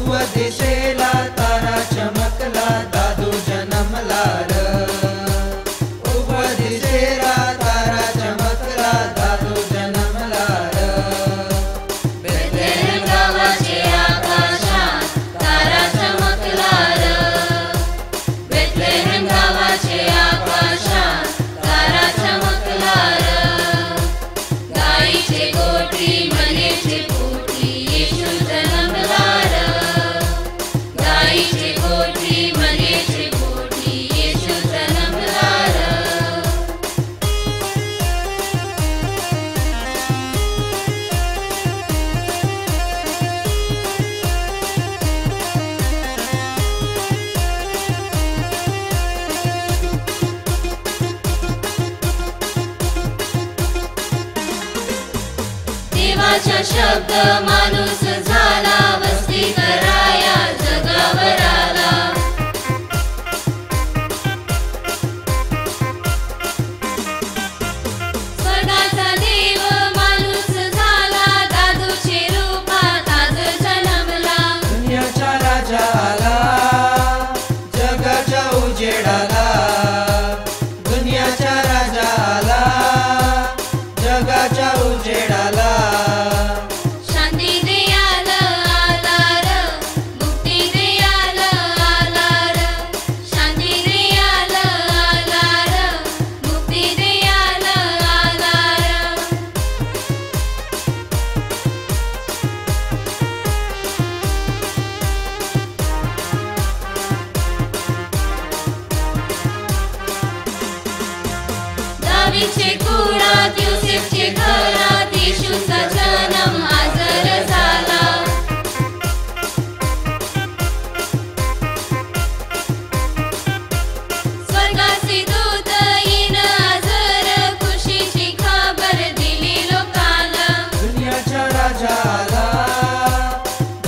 दिशेला तारा चमकला दादू जन्मला र उभा दिशेला तारा चमकला दादू जन्मला र बेथलेहेम गावाचे आकाशात तारा चमकला र बेथलेहेम गावाचे आकाशात तारा चमकला र गाईचे गोठी मनेचे पोटी येशू जन्मला र गाईचे गोठी मनेचे पोटी येशू जन्मला र देवाचा शब्द माणूस झाला वस्ती कराया जगावर आला स्वर्गाचा देव माणूस झाला दादूचे रूपात आज जन्मला दुनियाचा राजा आला जगाच्या उजेडाला दुनियाचा राजा आला जगाच्या उजेडाला शांती देयाला आला र मुक्ती देयाला आला र शांती देयाला आला र मुक्ती देयाला आला र दावीदचे कुळात योसेफचे घरात येशूचा जन्म आजर झाला स्वर्गाचे दूत येईन आजर खुशीची खबर दिली लोकांना दुनियाचा राजा आला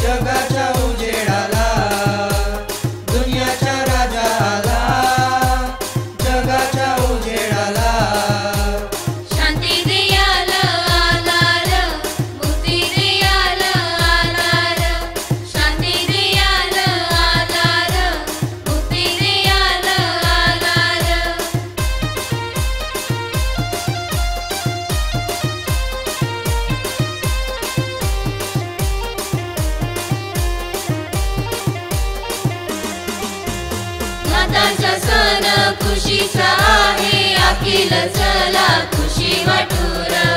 जगाच्या उजेडाला दुनियाचा राजा आला जगाच्या उजेडाला शांती देयाला आला र मुक्ती देयाला आला र शांती देयाला आला र मुक्ती देयाला आला र नाताळचा सण खुशीचा आहे आखील चला खुशी वाटूर